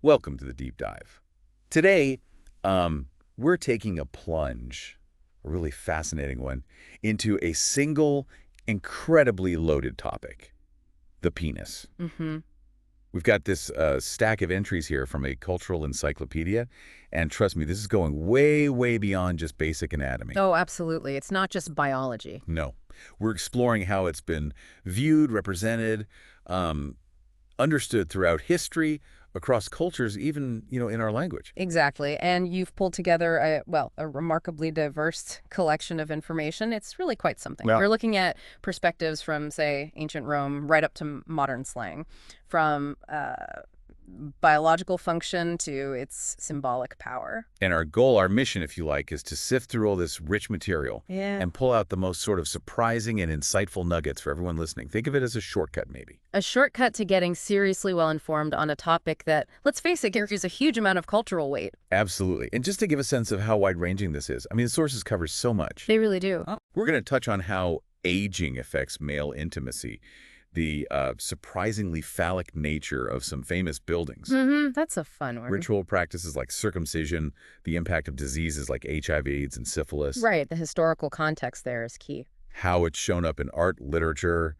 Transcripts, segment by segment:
Welcome to the deep dive. Today, we're taking a plunge, a really fascinating one, into a single, incredibly loaded topic, the penis. Mm-hmm. We've got this stack of entries here from a cultural encyclopedia, and trust me, this is going way, way beyond just basic anatomy. Oh, absolutely. It's not just biology. No, we're exploring how it's been viewed, represented, um, understood throughout history, across cultures, even, in our language. Exactly. And you've pulled together a remarkably diverse collection of information. It's really quite something. Well, You're looking at perspectives from, say, ancient Rome right up to modern slang, from biological function to its symbolic power. and our goal, our mission, if you like, is to sift through all this rich material Yeah. and pull out the most sort of surprising and insightful nuggets for everyone listening. Think of it as a shortcut, maybe. A shortcut to getting seriously well informed on a topic that, let's face it, carries a huge amount of cultural weight. Absolutely. And just to give a sense of how wide-ranging this is, I mean, the sources cover so much. They really do. We're going to touch on how aging affects male intimacy, the surprisingly phallic nature of some famous buildings, Mm-hmm. That's a fun one. ritual practices like circumcision, the impact of diseases like HIV/AIDS and syphilis, Right. The historical context there is key. how it's shown up in art, literature,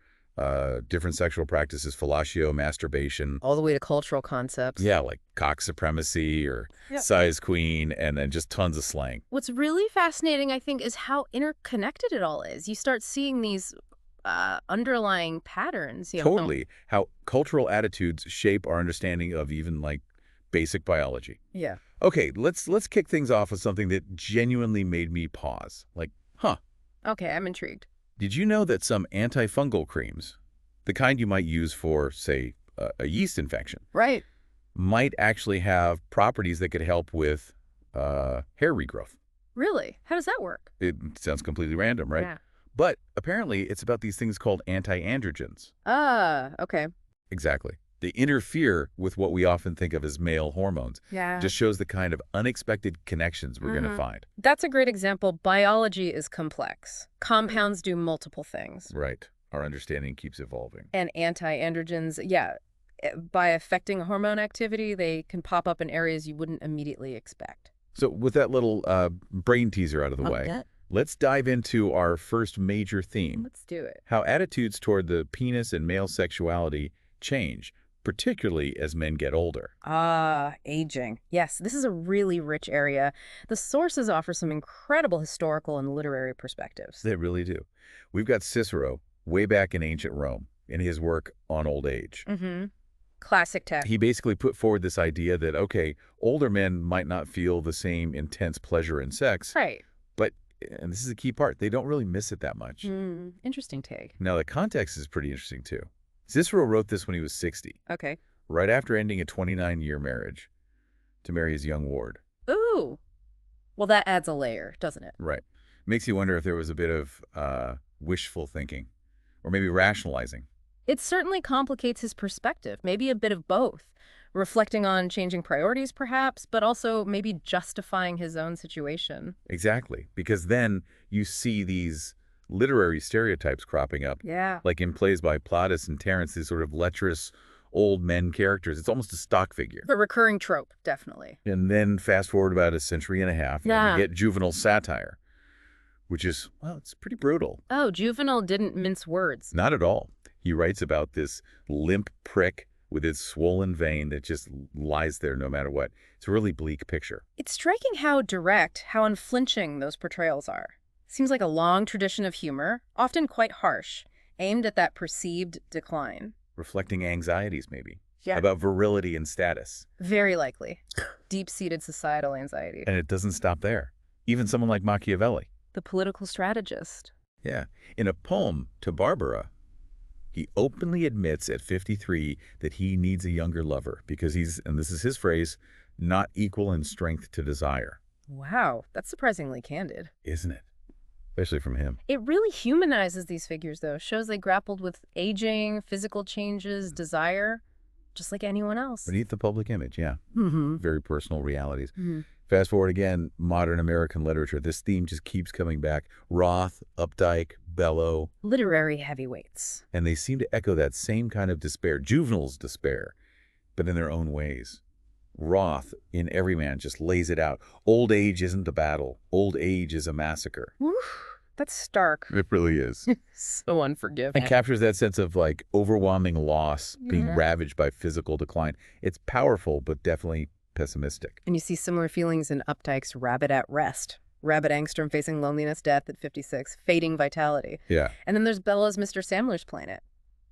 different sexual practices, fellatio, masturbation. All the way to cultural concepts. Yeah, like cock supremacy or Yep. size queen, and then just tons of slang. What's really fascinating, I think, is how interconnected it all is. You start seeing these underlying patterns. Totally. How cultural attitudes shape our understanding of even like basic biology. Yeah. Okay, let's kick things off with something that genuinely made me pause. Like, Okay, I'm intrigued. did you know that some antifungal creams, the kind you might use for, say, a yeast infection, Right. might actually have properties that could help with hair regrowth? Really? How does that work? It sounds completely random, right? Yeah. But apparently it's about these things called anti-androgens. Ah, okay. Exactly. They interfere with what we often think of as male hormones. Yeah. Just shows the kind of unexpected connections we're going to find. That's a great example. Biology is complex. Compounds do multiple things. Right. Our understanding keeps evolving. And anti-androgens, by affecting hormone activity, they can pop up in areas you wouldn't immediately expect. So with that little brain teaser out of the way, Yeah. let's dive into our first major theme, Let's do it. how attitudes toward the penis and male sexuality change, particularly as men get older. Ah, aging. Yes, this is a really rich area. The sources offer some incredible historical and literary perspectives. They really do. We've got Cicero way back in ancient Rome in his work on old age. Mm-hmm. Classic text. He basically put forward this idea that, okay, older men might not feel the same intense pleasure in sex, Right. but, and this is a key part, they don't really miss it that much. Interesting take. Now, the context is pretty interesting, too. Cicero wrote this when he was 60, Okay. right after ending a 29-year marriage to marry his young ward. Ooh. Well, that adds a layer, doesn't it? Right. Makes you wonder if there was a bit of wishful thinking or maybe rationalizing. It certainly complicates his perspective, maybe a bit of both. Reflecting on changing priorities, perhaps, but also maybe justifying his own situation. Exactly. Because then you see these literary stereotypes cropping up, Yeah. like in plays by Plautus and Terence, these sort of lecherous old men characters. It's almost a stock figure. A recurring trope, definitely. And then fast forward about a century and a half, Yeah. and you get juvenile satire, which is, well, it's pretty brutal. Oh, Juvenal didn't mince words. Not at all. He writes about this limp prick with its swollen vein that just lies there no matter what. It's a really bleak picture. It's striking how direct, how unflinching those portrayals are. Seems like a long tradition of humor, often quite harsh, aimed at that perceived decline. Reflecting anxieties, maybe, Yeah. about virility and status. Very likely. Deep-seated societal anxiety. And it doesn't stop there. Even someone like Machiavelli. The political strategist. Yeah. In a poem to Barbara, he openly admits at 53 that he needs a younger lover because he's, and this is his phrase, not equal in strength to desire. Wow, that's surprisingly candid. Isn't it? Especially from him. It really humanizes these figures, though. Shows they grappled with aging, physical changes, desire, just like anyone else. Beneath the public image, yeah. Mm-hmm. Very personal realities. Fast forward again, modern American literature, this theme just keeps coming back. Roth, Updike, Bellow. Literary heavyweights. And they seem to echo that same kind of despair, Juvenal's despair, but in their own ways. Roth in Every Man just lays it out. Old age isn't a battle. Old age is a massacre. Whew, that's stark. It really is. So unforgiving. And captures that sense of like overwhelming loss, being ravaged by physical decline. It's powerful, but definitely pessimistic. And you see similar feelings in Updike's Rabbit at Rest. Rabbit Angstrom facing loneliness, death at 56, fading vitality. Yeah. And then there's Bella's Mr. Sandler's Planet,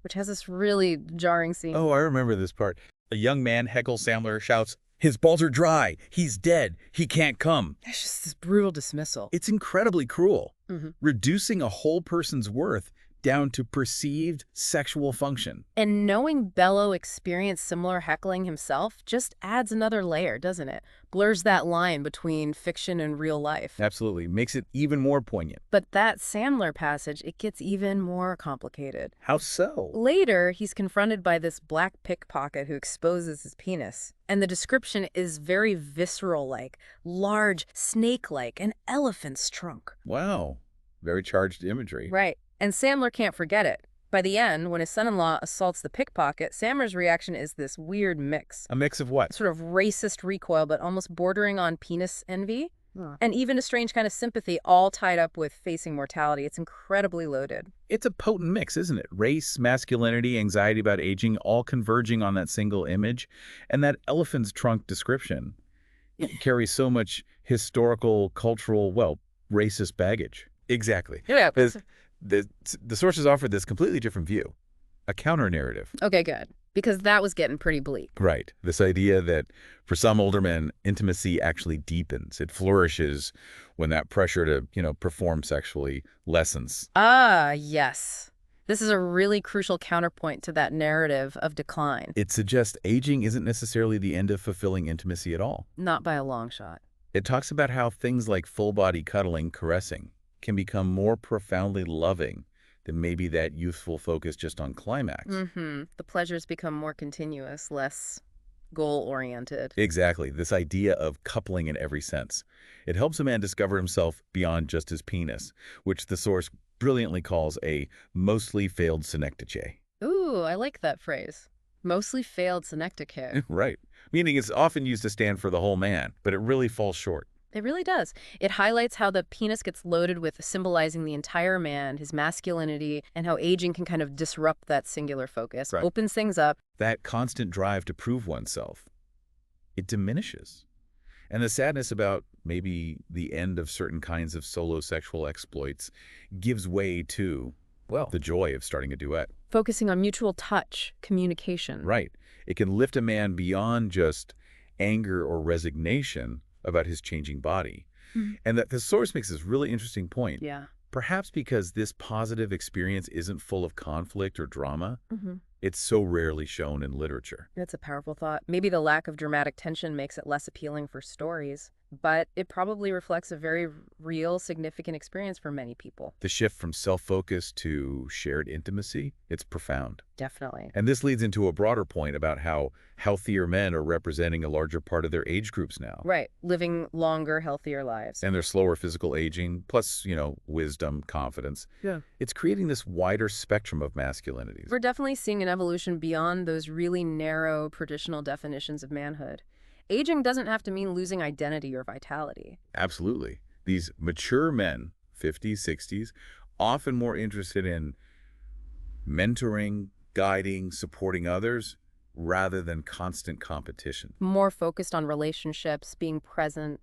which has this really jarring scene. Oh, I remember this part. A young man heckles Sandler, shouts, "His balls are dry. He's dead. He can't come." It's just this brutal dismissal. It's incredibly cruel, Mhm. reducing a whole person's worth down to perceived sexual function. And knowing Bello experienced similar heckling himself just adds another layer, doesn't it? Blurs that line between fiction and real life. Absolutely. Makes it even more poignant. But that Sandler passage, it gets even more complicated. How so? Later, he's confronted by this black pickpocket who exposes his penis. And the description is very visceral-like, large, snake-like, an elephant's trunk. Wow. Very charged imagery. Right. And Sandler can't forget it. By the end, when his son-in-law assaults the pickpocket, Sandler's reaction is this weird mix. A mix of what? Sort of racist recoil, but almost bordering on penis envy. And even a strange kind of sympathy, all tied up with facing mortality. It's incredibly loaded. It's a potent mix, isn't it? Race, masculinity, anxiety about aging, all converging on that single image. And that elephant's trunk description carries so much historical, cultural, well, racist baggage. Exactly. Yeah. The sources offer this completely different view, a counter-narrative. Okay, good. Because that was getting pretty bleak. Right. This idea that for some older men, intimacy actually deepens. It flourishes when that pressure to, perform sexually lessens. Ah, yes. This is a really crucial counterpoint to that narrative of decline. It suggests aging isn't necessarily the end of fulfilling intimacy at all. Not by a long shot. It talks about how things like full-body cuddling, caressing, can become more profoundly loving than maybe that youthful focus just on climax. The pleasures become more continuous, less goal-oriented. Exactly. This idea of coupling in every sense. It helps a man discover himself beyond just his penis, which the source brilliantly calls a mostly failed synecdoche. Ooh, I like that phrase. Mostly failed synecdoche. Right. Meaning it's often used to stand for the whole man, but it really falls short. It really does. It highlights how the penis gets loaded with symbolizing the entire man, his masculinity, and how aging can kind of disrupt that singular focus, Right. opens things up. That constant drive to prove oneself, it diminishes. And the sadness about maybe the end of certain kinds of solo sexual exploits gives way to, well, the joy of starting a duet. Focusing on mutual touch, communication. Right. It can lift a man beyond just anger or resignation about his changing body. And that the source makes this really interesting point. Yeah. Perhaps because this positive experience isn't full of conflict or drama, it's so rarely shown in literature. That's a powerful thought. Maybe the lack of dramatic tension makes it less appealing for stories, but it probably reflects a very real, significant experience for many people. The shift from self-focus to shared intimacy, it's profound. Definitely. And this leads into a broader point about how healthier men are representing a larger part of their age groups now. Right. Living longer, healthier lives. And their slower physical aging, plus, wisdom, confidence. Yeah. It's creating this wider spectrum of masculinities. We're definitely seeing an evolution beyond those really narrow, traditional definitions of manhood. Aging doesn't have to mean losing identity or vitality. Absolutely. These mature men, 50s, 60s, often more interested in mentoring, guiding, supporting others, rather than constant competition. More focused on relationships, being present.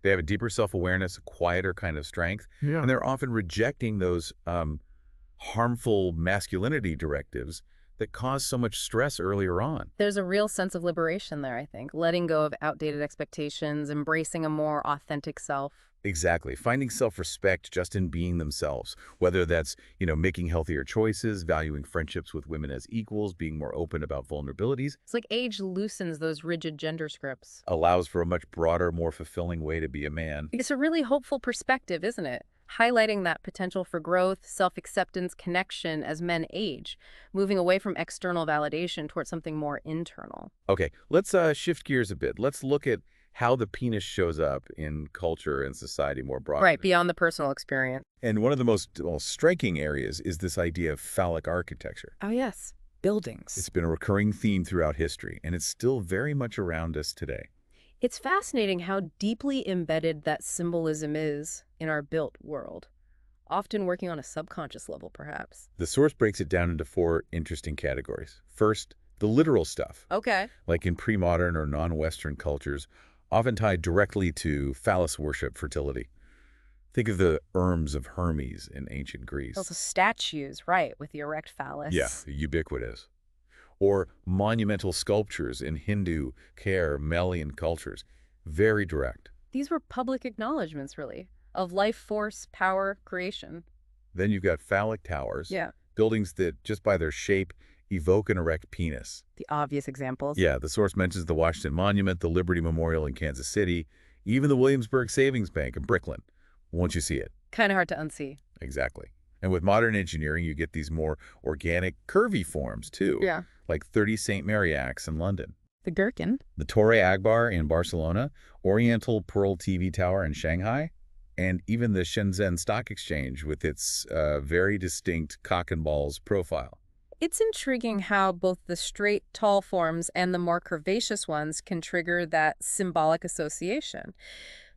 They have a deeper self-awareness, a quieter kind of strength, and they're often rejecting those harmful masculinity directives that cause so much stress earlier on. There's a real sense of liberation there, I think. Letting go of outdated expectations, embracing a more authentic self. Exactly. Finding self-respect just in being themselves, whether that's, making healthier choices, valuing friendships with women as equals, being more open about vulnerabilities. It's like age loosens those rigid gender scripts. Allows for a much broader, more fulfilling way to be a man. It's a really hopeful perspective, isn't it? Highlighting that potential for growth, self-acceptance, connection as men age, moving away from external validation towards something more internal. Okay, let's shift gears a bit. Let's look at how the penis shows up in culture and society more broadly. Right, beyond the personal experience. And one of the most striking areas is this idea of phallic architecture. Oh, yes. buildings. It's been a recurring theme throughout history, and it's still very much around us today. It's fascinating how deeply embedded that symbolism is in our built world, often working on a subconscious level, perhaps. The source breaks it down into four interesting categories. First, the literal stuff, Okay. like in pre-modern or non-Western cultures, often tied directly to phallus worship, fertility. Think of the Urns of Hermes in ancient Also Greece. statues, right, with the erect Yeah, phallus. ubiquitous. Or monumental sculptures in Hindu, Kher, Melian cultures. Very direct. These were public acknowledgments, really, of life force, power, creation. Then you've got phallic towers, Yeah. buildings that, just by their shape, evoke an erect penis. The obvious examples. Yeah, the source mentions the Washington Monument, the Liberty Memorial in Kansas City, even the Williamsburg Savings Bank in Brooklyn, once you see it. Kind of hard to unsee. Exactly. And with modern engineering, you get these more organic, curvy forms, too, Yeah. like 30 St. Mary Acts in London, The gherkin. the Torre Agbar in Barcelona, Oriental Pearl TV Tower in Shanghai, and even the Shenzhen Stock Exchange with its very distinct cock and balls profile. It's intriguing how both the straight, tall forms and the more curvaceous ones can trigger that symbolic association,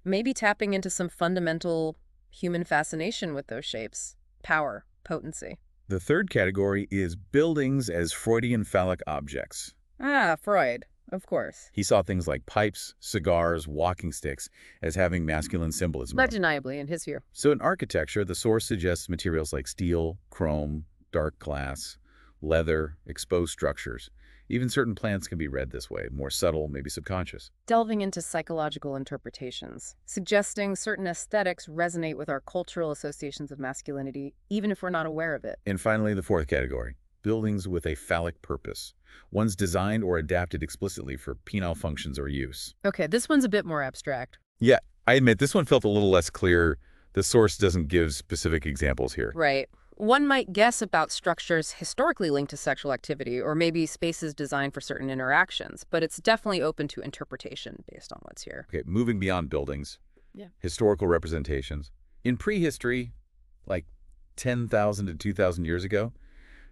maybe tapping into some fundamental human fascination with those shapes. Power, potency. The third category is buildings as Freudian phallic objects. Ah, Freud, of course. He saw things like pipes, cigars, walking sticks as having masculine symbolism. Undeniably, in his view. So in architecture, the source suggests materials like steel, chrome, dark glass, leather, exposed structures. Even certain plants can be read this way, more subtle, maybe subconscious. Delving into psychological interpretations, suggesting certain aesthetics resonate with our cultural associations of masculinity, even if we're not aware of it. And finally, the fourth category, buildings with a phallic purpose. Ones designed or adapted explicitly for penile functions or use. Okay, this one's a bit more abstract. Yeah, I admit this one felt a little less clear. The source doesn't give specific examples here. Right. One might guess about structures historically linked to sexual activity, or maybe spaces designed for certain interactions, but it's definitely open to interpretation based on what's here. Okay, moving beyond buildings. Yeah. Historical representations. In prehistory, like 10,000 to 2,000 years ago,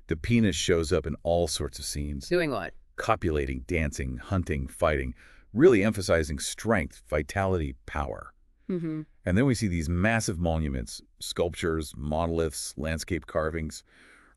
the penis shows up in all sorts of scenes. Doing what? Copulating, dancing, hunting, fighting, really emphasizing strength, vitality, power. Mm-hmm. And then we see these massive monuments, sculptures, monoliths, landscape carvings,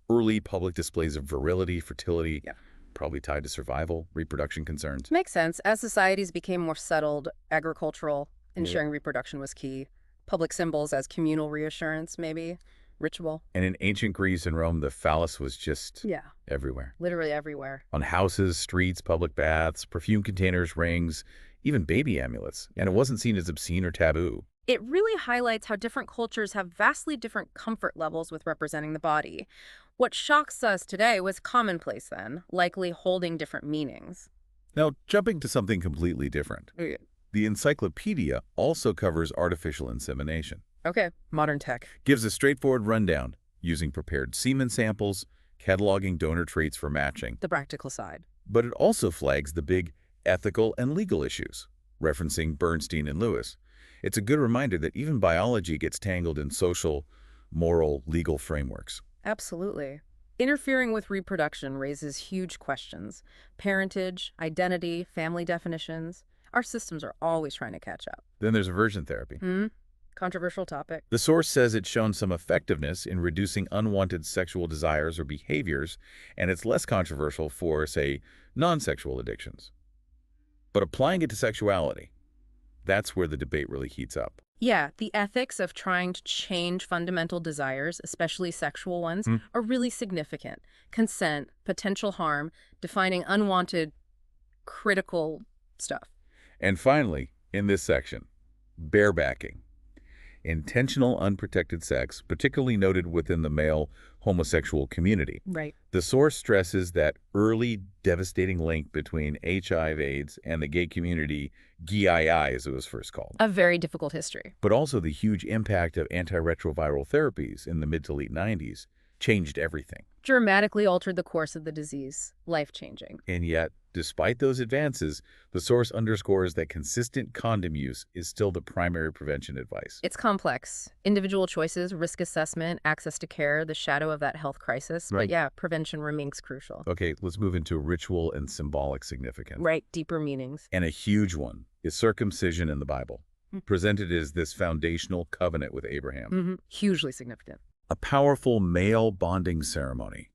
early public displays of virility, fertility, Yeah. probably tied to survival, reproduction concerns. Makes sense. As societies became more settled, agricultural, ensuring reproduction was key. Public symbols as communal reassurance, maybe. Ritual. And in ancient Greece and Rome, the phallus was just Yeah. everywhere. Literally everywhere. On houses, streets, public baths, perfume containers, rings, even baby amulets. And it wasn't seen as obscene or taboo. It really highlights how different cultures have vastly different comfort levels with representing the body. What shocks us today was commonplace then, likely holding different meanings. Now, jumping to something completely different. The encyclopedia also covers artificial insemination. Okay, modern tech. Gives a straightforward rundown, using prepared semen samples, cataloging donor traits for matching. The practical side. But it also flags the big ethical and legal issues, referencing Bernstein and Lewis. It's a good reminder that even biology gets tangled in social, moral, legal frameworks. Absolutely. Interfering with reproduction raises huge questions. Parentage, identity, family definitions. Our systems are always trying to catch up. Then there's aversion therapy. Controversial topic. The source says it's shown some effectiveness in reducing unwanted sexual desires or behaviors, and it's less controversial for, say, non-sexual addictions. But applying it to sexuality, that's where the debate really heats up. Yeah, the ethics of trying to change fundamental desires, especially sexual ones, are really significant. Consent, potential harm, defining unwanted, critical stuff. And finally, in this section, barebacking. Intentional unprotected sex, particularly noted within the male homosexual community. Right. The source stresses that early devastating link between HIV/AIDS and the gay community, GII as it was first called, A very difficult history. but also the huge impact of antiretroviral therapies in the mid to late 90s changed everything. Dramatically altered the course of the disease. Life-changing. And yet, Despite those advances, the source underscores that consistent condom use is still the primary prevention advice. It's complex. Individual choices, risk assessment, access to care, the shadow of that health crisis. But Right. yeah, prevention remains crucial. Okay, let's move into ritual and symbolic significance. Right, deeper meanings. And a huge one is circumcision in the Bible, presented as this foundational covenant with Abraham. Hugely significant. A powerful male bonding ceremony.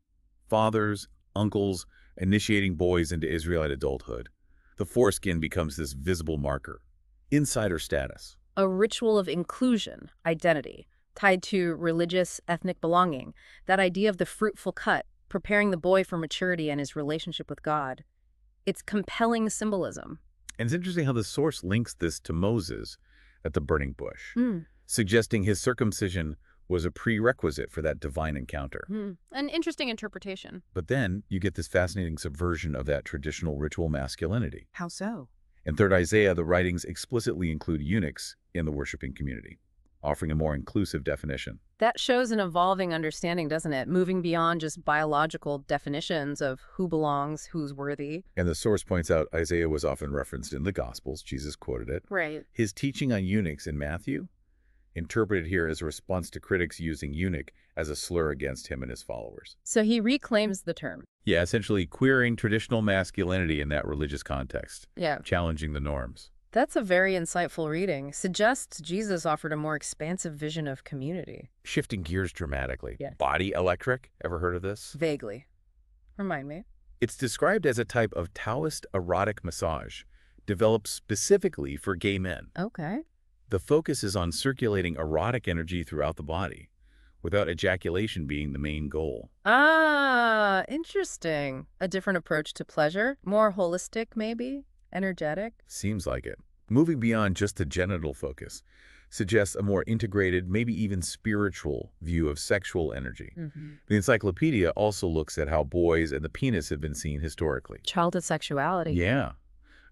Fathers, uncles, initiating boys into Israelite adulthood. The foreskin becomes this visible marker. Insider status. A ritual of inclusion, identity, tied to religious, ethnic belonging. That idea of the fruitful cut, preparing the boy for maturity and his relationship with God. It's compelling symbolism. And it's interesting how the source links this to Moses at the burning bush, suggesting his circumcision was a prerequisite for that divine encounter. An interesting interpretation. But then you get this fascinating subversion of that traditional ritual masculinity. How so? In 3rd Isaiah, the writings explicitly include eunuchs in the worshiping community, offering a more inclusive definition. That shows an evolving understanding, doesn't it? Moving beyond just biological definitions of who belongs, who's worthy. And the source points out Isaiah was often referenced in the Gospels. Jesus quoted it. Right. His teaching on eunuchs in Matthew, interpreted here as a response to critics using eunuch as a slur against him and his followers. So he reclaims the term. Yeah, essentially queering traditional masculinity in that religious context, Yeah. challenging the norms. That's a very insightful reading. Suggests Jesus offered a more expansive vision of community. Shifting gears dramatically. Yes. Body electric, ever heard of this? Vaguely. Remind me. It's described as a type of Taoist erotic massage, developed specifically for gay men. Okay. The focus is on circulating erotic energy throughout the body, without ejaculation being the main goal. Ah, interesting. A different approach to pleasure. More holistic, maybe? Energetic? Seems like it. Moving beyond just the genital focus suggests a more integrated, maybe even spiritual view of sexual energy. The encyclopedia also looks at how boys and the penis have been seen historically. Childhood sexuality. Yeah.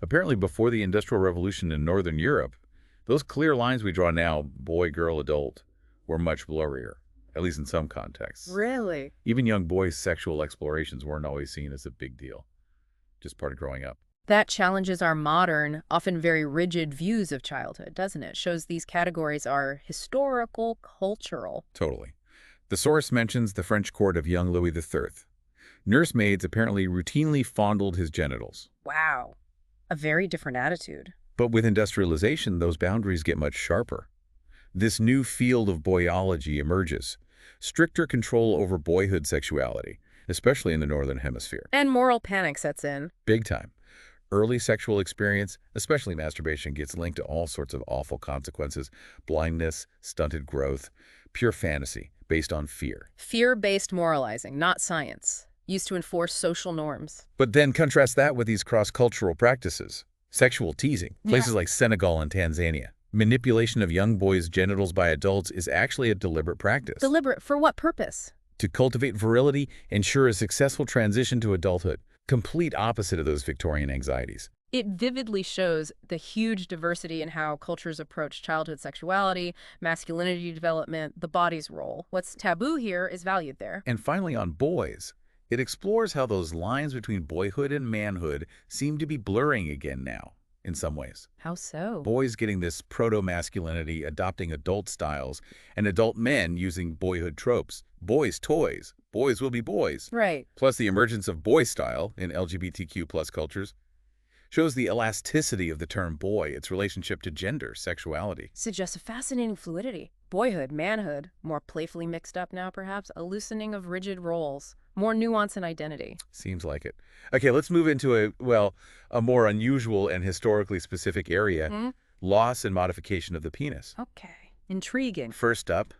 Apparently before the Industrial Revolution in Northern Europe, those clear lines we draw now, boy, girl, adult, were much blurrier, at least in some contexts. Really? Even young boys' sexual explorations weren't always seen as a big deal, just part of growing up. That challenges our modern, often very rigid views of childhood, doesn't it? Shows these categories are historical, cultural. Totally. The source mentions the French court of young Louis III. Nursemaids apparently routinely fondled his genitals. Wow. A very different attitude. But with industrialization, those boundaries get much sharper. This new field of boyology emerges. Stricter control over boyhood sexuality, especially in the Northern Hemisphere. And moral panic sets in. Big time. Early sexual experience, especially masturbation, gets linked to all sorts of awful consequences. Blindness, stunted growth, pure fantasy based on fear. Fear-based moralizing, not science. Used to enforce social norms. But then contrast that with these cross-cultural practices. Sexual teasing, places like Senegal and Tanzania. Manipulation of young boys' genitals by adults is actually a deliberate practice. Deliberate for what purpose? To cultivate virility, ensure a successful transition to adulthood. Complete opposite of those Victorian anxieties. It vividly shows the huge diversity in how cultures approach childhood sexuality, masculinity development, the body's role. What's taboo here is valued there. And finally, on boys, it explores how those lines between boyhood and manhood seem to be blurring again now, in some ways. How so? Boys getting this proto-masculinity, adopting adult styles, and adult men using boyhood tropes. Boys' toys. Boys will be boys. Right. Plus the emergence of boy style in LGBTQ plus cultures shows the elasticity of the term boy, its relationship to gender, sexuality. Suggests a fascinating fluidity. Boyhood, manhood, more playfully mixed up now perhaps, a loosening of rigid roles, more nuance and identity. Seems like it. Okay, let's move into a more unusual and historically specific area, loss and modification of the penis. Okay. Intriguing. First up,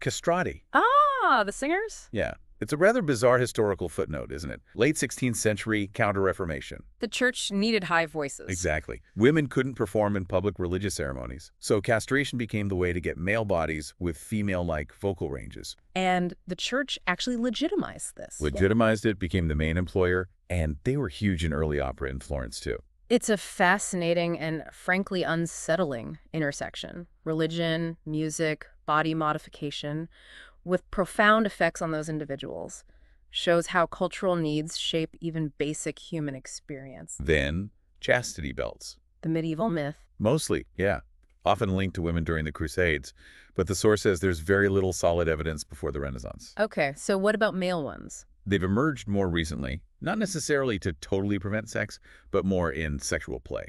castrati. Ah, the singers? Yeah. It's a rather bizarre historical footnote, isn't it? Late 16th century Counter-Reformation. The church needed high voices. Exactly. Women couldn't perform in public religious ceremonies, so castration became the way to get male bodies with female-like vocal ranges. And the church actually legitimized this. Legitimized it, became the main employer, and they were huge in early opera in Florence, too. It's a fascinating and frankly unsettling intersection. Religion, music, body modification, with profound effects on those individuals. Shows how cultural needs shape even basic human experience. Then, chastity belts. The medieval myth. Mostly, yeah. Often linked to women during the Crusades, but the source says there's very little solid evidence before the Renaissance. Okay, so what about male ones? They've emerged more recently, not necessarily to totally prevent sex, but more in sexual play,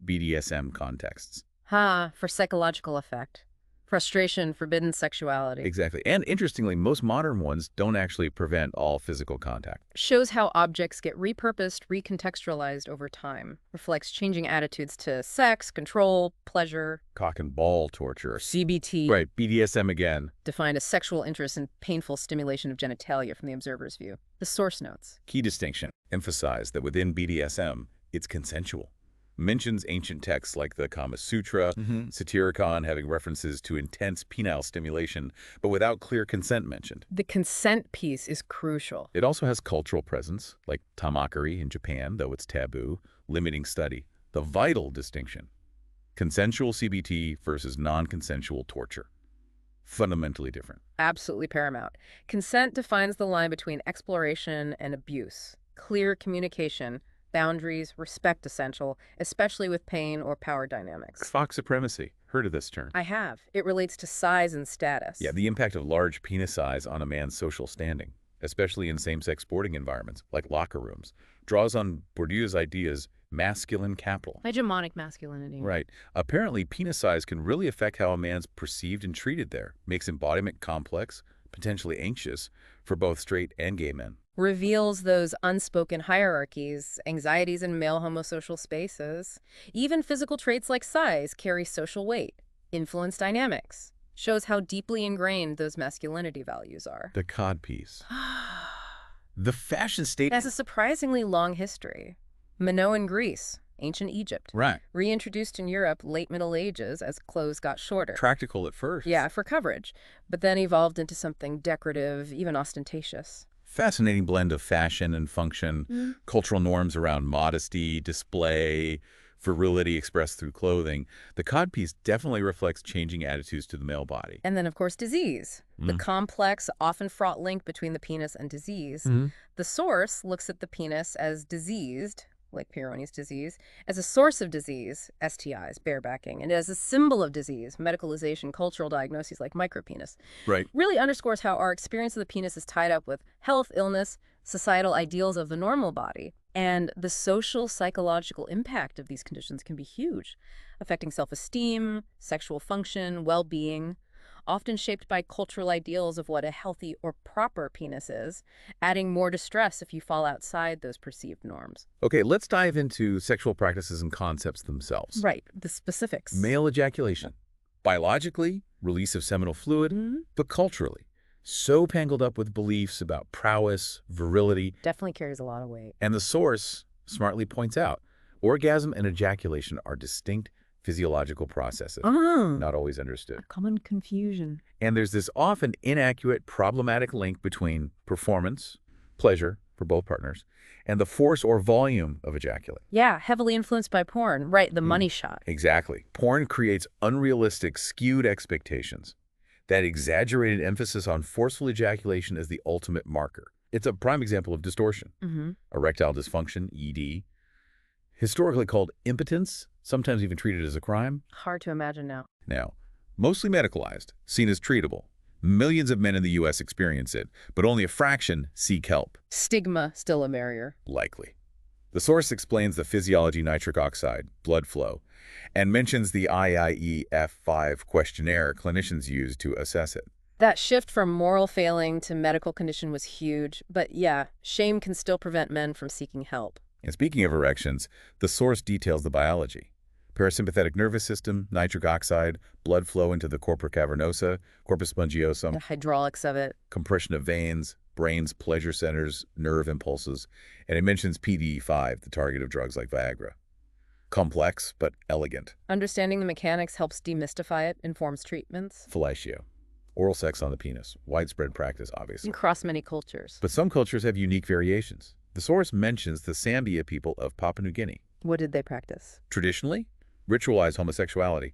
BDSM contexts. For psychological effect. Frustration, forbidden sexuality. Exactly. And interestingly, most modern ones don't actually prevent all physical contact. Shows how objects get repurposed, recontextualized over time. Reflects changing attitudes to sex, control, pleasure. Cock and ball torture. CBT. Right, BDSM again. Defined as sexual interest in painful stimulation of genitalia from the observer's view. The source notes. Key distinction. Emphasize that within BDSM, it's consensual. Mentions ancient texts like the Kama Sutra, Satyricon having references to intense penile stimulation, but without clear consent mentioned. The consent piece is crucial. It also has cultural presence, like tamakari in Japan, though it's taboo, limiting study. The vital distinction. Consensual CBT versus non-consensual torture. Fundamentally different. Absolutely paramount. Consent defines the line between exploration and abuse. Clear communication, boundaries, respect essential, especially with pain or power dynamics. Fox supremacy. Heard of this term? I have. It relates to size and status. Yeah, the impact of large penis size on a man's social standing, especially in same-sex sporting environments like locker rooms, draws on Bourdieu's ideas masculine capital. Hegemonic masculinity. Right. Apparently, penis size can really affect how a man's perceived and treated there. Makes embodiment complex, potentially anxious, for both straight and gay men. Reveals those unspoken hierarchies, anxieties in male homosocial spaces. Even physical traits like size carry social weight, influence dynamics. Shows how deeply ingrained those masculinity values are. The codpiece. The fashion state It has a surprisingly long history. Minoan Greece, ancient Egypt. Right. Reintroduced in Europe late Middle Ages as clothes got shorter. Practical at first. Yeah, for coverage, but then evolved into something decorative, even ostentatious. Fascinating blend of fashion and function, cultural norms around modesty, display, virility expressed through clothing. The codpiece definitely reflects changing attitudes to the male body. And then, of course, disease. The complex, often fraught link between the penis and disease. The source looks at the penis as diseased, like Peyronie's disease, as a source of disease, STIs, barebacking, and as a symbol of disease, medicalization, cultural diagnoses like micropenis. Right. Really underscores how our experience of the penis is tied up with health, illness, societal ideals of the normal body. And the social, psychological impact of these conditions can be huge, affecting self-esteem, sexual function, well-being, often shaped by cultural ideals of what a healthy or proper penis is, adding more distress if you fall outside those perceived norms. Okay, let's dive into sexual practices and concepts themselves. Right, the specifics. Male ejaculation. Biologically, release of seminal fluid, but culturally, so tangled up with beliefs about prowess, virility, Definitely carries a lot of weight. and the source smartly points out, orgasm and ejaculation are distinct physiological processes, not always understood. Common confusion. And there's this often inaccurate, problematic link between performance, pleasure for both partners, and the force or volume of ejaculate. Yeah, heavily influenced by porn. Right, the money shot. Exactly. Porn creates unrealistic, skewed expectations. That exaggerated emphasis on forceful ejaculation is the ultimate marker. It's a prime example of distortion. Erectile dysfunction, ED, historically called impotence, sometimes even treated as a crime. Hard to imagine now. Now, mostly medicalized, seen as treatable. Millions of men in the U.S. experience it, but only a fraction seek help. Stigma, still a barrier. Likely. The source explains the physiology nitric oxide, blood flow, and mentions the IIEF-5 questionnaire clinicians use to assess it. That shift from moral failing to medical condition was huge, but yeah, shame can still prevent men from seeking help. And speaking of erections, the source details the biology. Parasympathetic nervous system, nitric oxide, blood flow into the corpora cavernosa, corpus spongiosum, The hydraulics of it. compression of veins, brain's pleasure centers, nerve impulses, and it mentions PDE5, the target of drugs like Viagra. Complex, but elegant. Understanding the mechanics helps demystify it, informs treatments. Fellatio. Oral sex on the penis. Widespread practice, obviously. Across many cultures. But some cultures have unique variations. The source mentions the Sambia people of Papua New Guinea. What did they practice? Traditionally, ritualized homosexuality.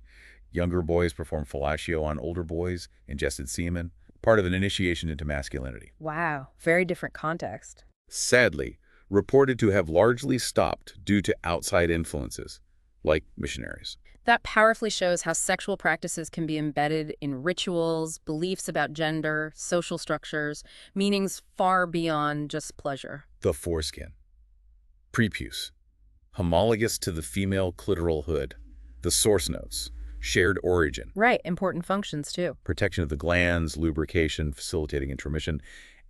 Younger boys perform fellatio on older boys, ingested semen, part of an initiation into masculinity. Wow, very different context. Sadly, reported to have largely stopped due to outside influences, like missionaries. That powerfully shows how sexual practices can be embedded in rituals, beliefs about gender, social structures, meanings far beyond just pleasure. The foreskin. Prepuce. Homologous to the female clitoral hood. The source notes. Shared origin. Right, important functions too. Protection of the glands, lubrication, facilitating intromission,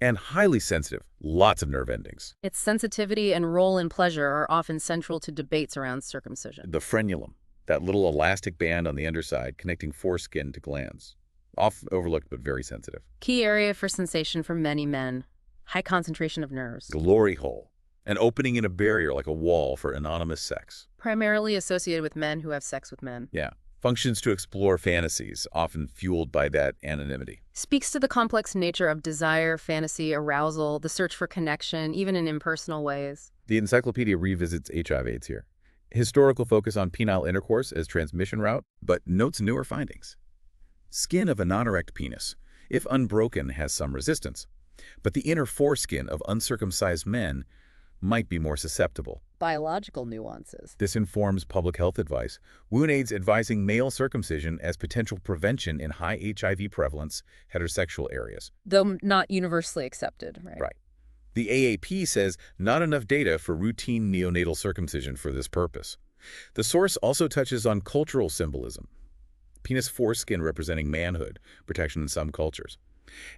and highly sensitive, lots of nerve endings. Its sensitivity and role in pleasure are often central to debates around circumcision. The frenulum, that little elastic band on the underside connecting foreskin to glands. Often overlooked but very sensitive. Key area for sensation for many men. High concentration of nerves. Glory hole, an opening in a barrier like a wall for anonymous sex. Primarily associated with men who have sex with men. Yeah. Functions to explore fantasies, often fueled by that anonymity. Speaks to the complex nature of desire, fantasy, arousal, the search for connection, even in impersonal ways. The encyclopedia revisits HIV/AIDS here. Historical focus on penile intercourse as transmission route, but notes newer findings. Skin of a non-erect penis, if unbroken, has some resistance. But the inner foreskin of uncircumcised men might be more susceptible. Biological nuances. This informs public health advice. WUNAIDS advising male circumcision as potential prevention in high HIV prevalence heterosexual areas. Though not universally accepted, right? Right. The AAP says not enough data for routine neonatal circumcision for this purpose. The source also touches on cultural symbolism. Penis foreskin representing manhood, protection in some cultures,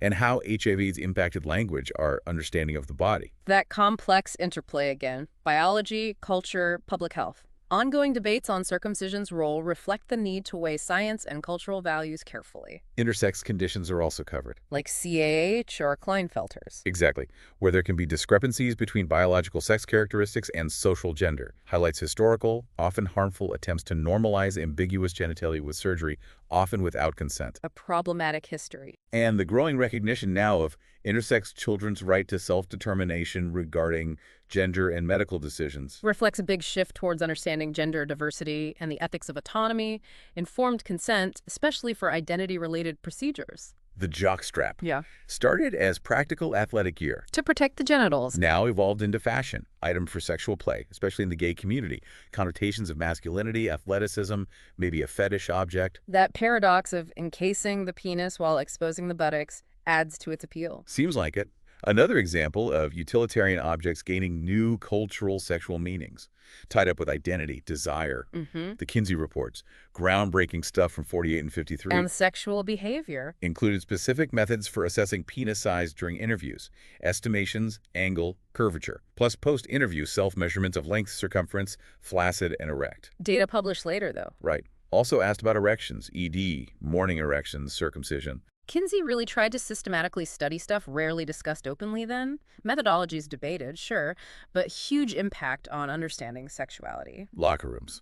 and how HIV's impacted language, our understanding of the body. That complex interplay again. Biology, culture, public health. Ongoing debates on circumcision's role reflect the need to weigh science and cultural values carefully. Intersex conditions are also covered. Like CAH or Klinefelter's. Exactly. Where there can be discrepancies between biological sex characteristics and social gender. Highlights historical, often harmful attempts to normalize ambiguous genitalia with surgery, often without consent. A problematic history. And the growing recognition now of intersex children's right to self-determination regarding gender and medical decisions. Reflects a big shift towards understanding gender diversity and the ethics of autonomy, informed consent, especially for identity-related procedures. The jockstrap. Yeah. Started as practical athletic gear. To protect the genitals. Now evolved into fashion, item for sexual play, especially in the gay community. Connotations of masculinity, athleticism, maybe a fetish object. That paradox of encasing the penis while exposing the buttocks adds to its appeal. Seems like it. Another example of utilitarian objects gaining new cultural sexual meanings, tied up with identity, desire. The Kinsey reports, groundbreaking stuff from 48 and 53. And sexual behavior. Included specific methods for assessing penis size during interviews, estimations, angle, curvature, plus post-interview self-measurements of length, circumference, flaccid, and erect. Data published later, though. Right. Also asked about erections, ED, morning erections, circumcision. Kinsey really tried to systematically study stuff rarely discussed openly then. Methodologies debated, sure, but huge impact on understanding sexuality. Locker rooms.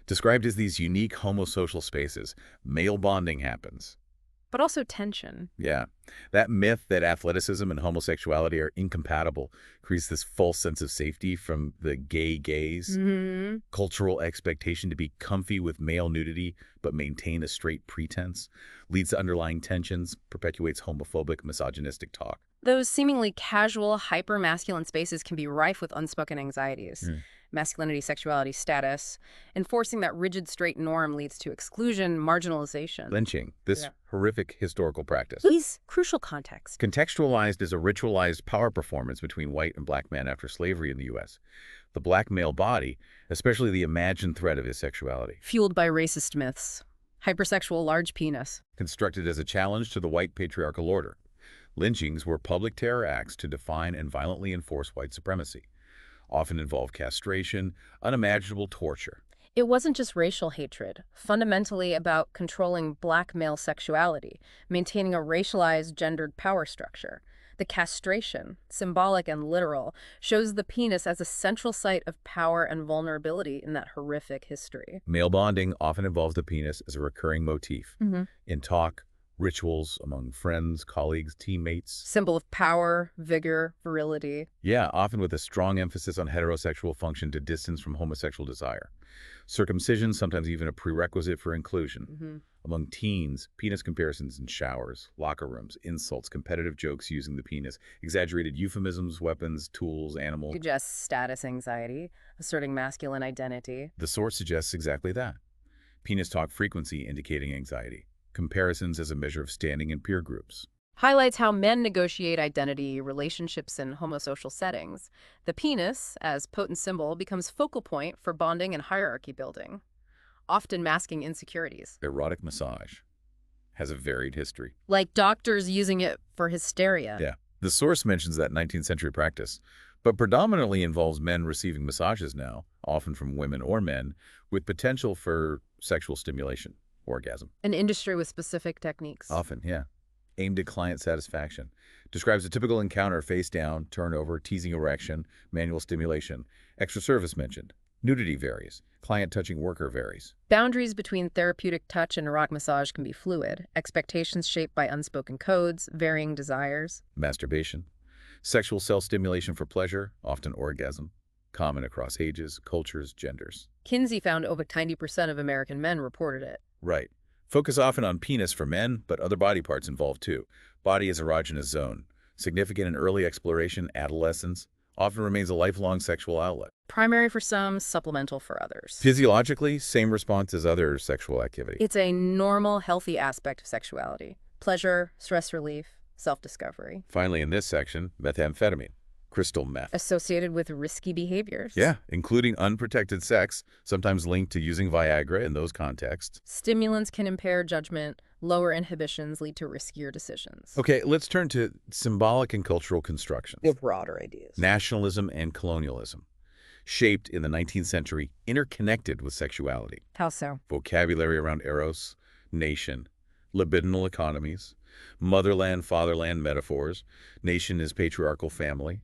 Described as these unique homosocial spaces, male bonding happens. But also tension. Yeah. That myth that athleticism and homosexuality are incompatible creates this false sense of safety from the gay gaze. Cultural expectation to be comfy with male nudity but maintain a straight pretense leads to underlying tensions, perpetuates homophobic, misogynistic talk. Those seemingly casual, hyper-masculine spaces can be rife with unspoken anxieties. Masculinity, sexuality, status. Enforcing that rigid straight norm leads to exclusion, marginalization. Lynching, this horrific historical practice. Please, crucial context. Contextualized as a ritualized power performance between white and black men after slavery in the U.S. The black male body, especially the imagined threat of his sexuality. Fueled by racist myths. Hypersexual large penis. Constructed as a challenge to the white patriarchal order. Lynchings were public terror acts to define and violently enforce white supremacy. Often involved castration, unimaginable torture. It wasn't just racial hatred, fundamentally about controlling black male sexuality, maintaining a racialized gendered power structure. The castration, symbolic and literal, shows the penis as a central site of power and vulnerability in that horrific history. Male bonding often involves the penis as a recurring motif. In talk, rituals, among friends, colleagues, teammates. Symbol of power, vigor, virility. Yeah, often with a strong emphasis on heterosexual function to distance from homosexual desire. Circumcision, sometimes even a prerequisite for inclusion. Mm-hmm. Among teens, penis comparisons in showers, locker rooms, insults, competitive jokes using the penis, exaggerated euphemisms, weapons, tools, animal. Suggests status anxiety, asserting masculine identity. The source suggests exactly that. Penis talk frequency indicating anxiety. Comparisons as a measure of standing in peer groups. Highlights how men negotiate identity, relationships, in homosocial settings. The penis, as potent symbol, becomes focal point for bonding and hierarchy building, often masking insecurities. Erotic massage has a varied history. Like doctors using it for hysteria. Yeah. The source mentions that 19th century practice, but predominantly involves men receiving massages now, often from women or men, with potential for sexual stimulation, orgasm. An industry with specific techniques. Often, yeah. Aimed at client satisfaction. Describes a typical encounter: face down, turnover, teasing erection, manual stimulation. Extra service mentioned. Nudity varies. Client touching worker varies. Boundaries between therapeutic touch and erotic massage can be fluid. Expectations shaped by unspoken codes, varying desires. Masturbation. Sexual self-stimulation for pleasure, often orgasm. Common across ages, cultures, genders. Kinsey found over 90% of American men reported it. Right. Focus often on penis for men, but other body parts involved too. Body is erogenous zone. Significant in early exploration, adolescence. Often remains a lifelong sexual outlet. Primary for some, supplemental for others. Physiologically, same response as other sexual activity. It's a normal, healthy aspect of sexuality. Pleasure, stress relief, self-discovery. Finally, in this section, methamphetamine, crystal meth. Associated with risky behaviors. Yeah, including unprotected sex, sometimes linked to using Viagra in those contexts. Stimulants can impair judgment. Lower inhibitions lead to riskier decisions. Okay, let's turn to symbolic and cultural constructions. They're broader ideas. Nationalism and colonialism. Shaped in the 19th century, interconnected with sexuality. How so? Vocabulary around eros, nation, libidinal economies, motherland, fatherland metaphors. Nation is patriarchal family.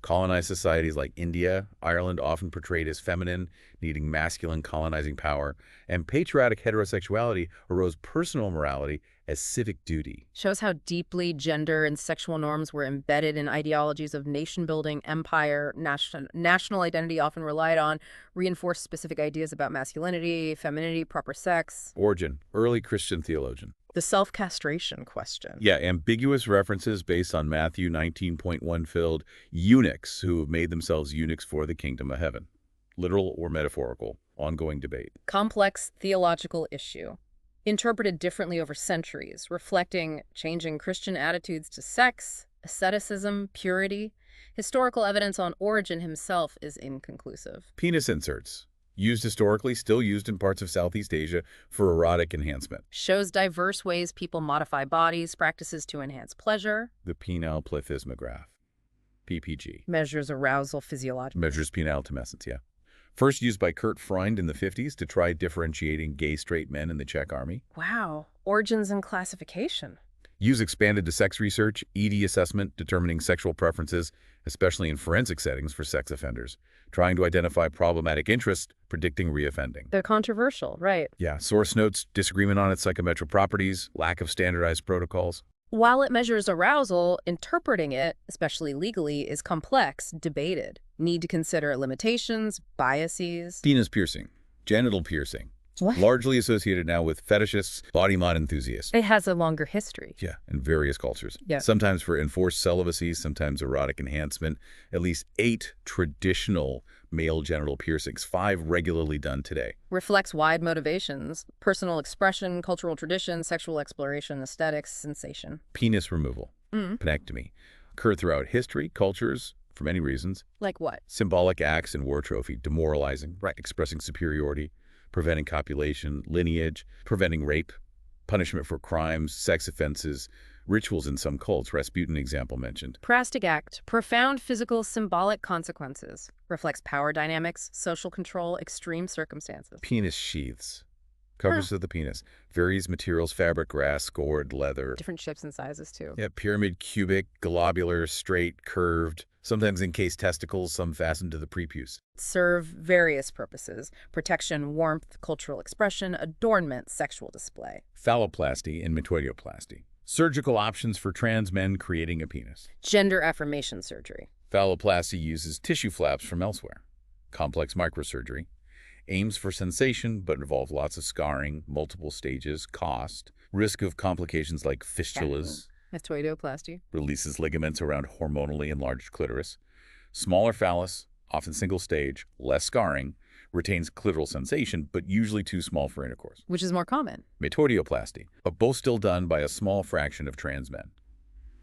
Colonized societies like India, Ireland often portrayed as feminine, needing masculine colonizing power, and patriotic heterosexuality arose personal morality as civic duty. Shows how deeply gender and sexual norms were embedded in ideologies of nation-building, empire, national identity often relied on, reinforced specific ideas about masculinity, femininity, proper sex. Origin, early Christian theologian. The self-castration question. Yeah, ambiguous references based on Matthew 19.1 filled eunuchs who have made themselves eunuchs for the kingdom of heaven. Literal or metaphorical, ongoing debate. Complex theological issue. Interpreted differently over centuries, reflecting changing Christian attitudes to sex, asceticism, purity. Historical evidence on Origen himself is inconclusive. Penis inserts. Used historically, still used in parts of Southeast Asia for erotic enhancement. Shows diverse ways people modify bodies, practices to enhance pleasure. The penile plethysmograph, PPG. Measures arousal physiologically. Measures penile tumescence, yeah. First used by Kurt Freund in the 50s to try differentiating gay straight men in the Czech army. Wow. Origins and classification. Use expanded to sex research, ED assessment, determining sexual preferences, especially in forensic settings for sex offenders. Trying to identify problematic interests, predicting reoffending. They're controversial, right? Yeah, source notes, disagreement on its psychometric properties, lack of standardized protocols. While it measures arousal, interpreting it, especially legally, is complex, debated. Need to consider limitations, biases. Penis piercing, genital piercing. What? Largely associated now with fetishists, body mod enthusiasts. It has a longer history. Yeah, in various cultures. Yeah. Sometimes for enforced celibacy, sometimes erotic enhancement. At least 8 traditional male genital piercings, 5 regularly done today. Reflects wide motivations, personal expression, cultural tradition, sexual exploration, aesthetics, sensation. Penis removal, penectomy, occur throughout history, cultures, for many reasons. Like what? Symbolic acts and war trophy, demoralizing, right, expressing superiority, preventing copulation, lineage, preventing rape, punishment for crimes, sex offenses, rituals in some cults, Rasputin example mentioned. Prastic act, profound physical symbolic consequences, reflects power dynamics, social control, extreme circumstances. Penis sheaths, covers of the penis, varies materials, fabric, grass, scored, leather. Different shapes and sizes too. Yeah, pyramid, cubic, globular, straight, curved, sometimes encased testicles, some fastened to the prepuce. Serve various purposes: protection, warmth, cultural expression, adornment, sexual display. Phalloplasty and metoidioplasty. Surgical options for trans men creating a penis. Gender affirmation surgery. Phalloplasty uses tissue flaps from elsewhere. Complex microsurgery. Aims for sensation, but involve lots of scarring, multiple stages, cost, risk of complications like Yeah. fistulas, Metoidioplasty. releases ligaments around hormonally enlarged clitoris. Smaller phallus, often single stage, less scarring, retains clitoral sensation, but usually too small for intercourse. Which is more common. Metoidioplasty, but both still done by a small fraction of trans men.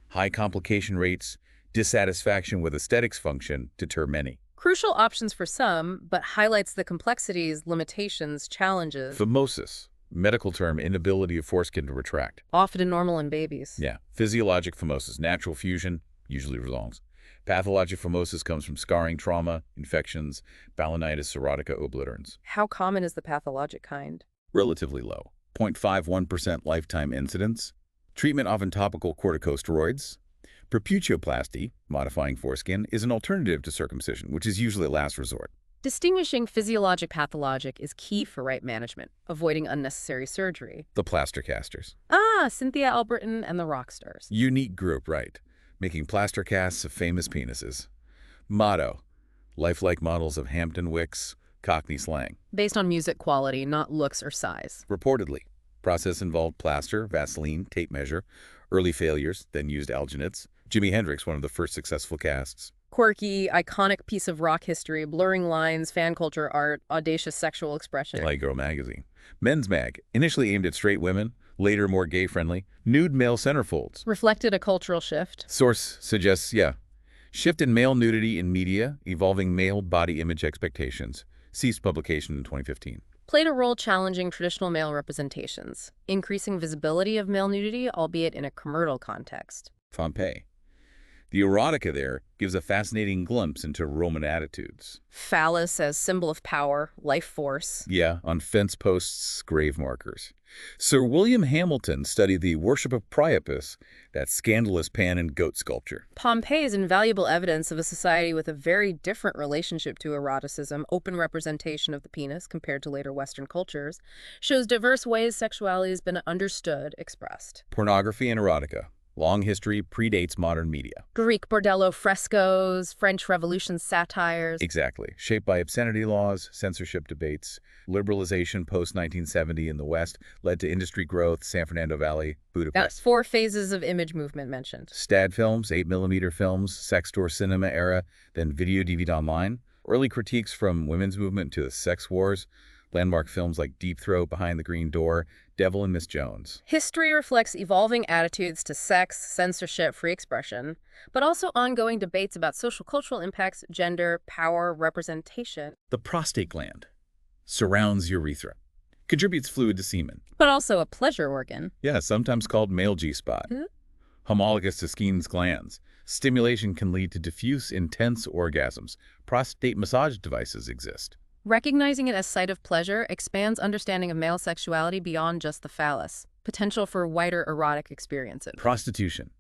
High complication rates, dissatisfaction with aesthetics function deter many. Crucial options for some, but highlights the complexities, limitations, challenges. Phimosis, medical term, inability of foreskin to retract. Often normal in babies. Yeah. Physiologic phimosis, natural fusion, usually resolves. Pathologic phimosis comes from scarring, trauma, infections, balanitis, erotica obliterans. How common is the pathologic kind? Relatively low, 0.51% lifetime incidence. Treatment often topical corticosteroids. Proputioplasty, modifying foreskin, is an alternative to circumcision, which is usually a last resort. Distinguishing physiologic-pathologic is key for right management, avoiding unnecessary surgery. The plaster casters. Cynthia Alberton and the rock stars. Unique group, right? Making plaster casts of famous penises. Motto: lifelike models of Hampton Wicks, Cockney slang. Based on music quality, not looks or size. Reportedly, process involved plaster, Vaseline, tape measure, early failures, then used alginates. Jimi Hendrix, one of the first successful casts. Quirky, iconic piece of rock history, blurring lines, fan culture art, audacious sexual expression. Playgirl magazine. Men's Mag, initially aimed at straight women, later more gay-friendly. Nude male centerfolds. Reflected a cultural shift. Source suggests, shift in male nudity in media, evolving male body image expectations. Ceased publication in 2015. Played a role challenging traditional male representations, increasing visibility of male nudity, albeit in a commercial context. Pompeii. The erotica there gives a fascinating glimpse into Roman attitudes. Phallus as symbol of power, life force. Yeah, on fence posts, grave markers. Sir William Hamilton studied the worship of Priapus, that scandalous pan and goat sculpture. Pompeii is invaluable evidence of a society with a very different relationship to eroticism. Open representation of the penis compared to later Western cultures shows diverse ways sexuality has been understood, expressed. Pornography and erotica. Long history predates modern media. Greek bordello frescoes, French Revolution satires. Exactly. Shaped by obscenity laws, censorship debates, liberalization post-1970 in the West led to industry growth, San Fernando Valley, Budapest. That's 4 phases of image movement mentioned. Stad films, 8mm films, sex store cinema era, then video DVD online. Early critiques from women's movement to the sex wars. Landmark films like Deep Throat, Behind the Green Door, Devil and Miss Jones. History reflects evolving attitudes to sex, censorship, free expression, but also ongoing debates about social cultural impacts, gender, power, representation. The prostate gland surrounds urethra, contributes fluid to semen. But also a pleasure organ. Yeah, sometimes called male G-spot. Homologous to Skene's glands. Stimulation can lead to diffuse, intense orgasms. Prostate massage devices exist. Recognizing it as site of pleasure expands understanding of male sexuality beyond just the phallus. Potential for wider erotic experiences. Prostitution.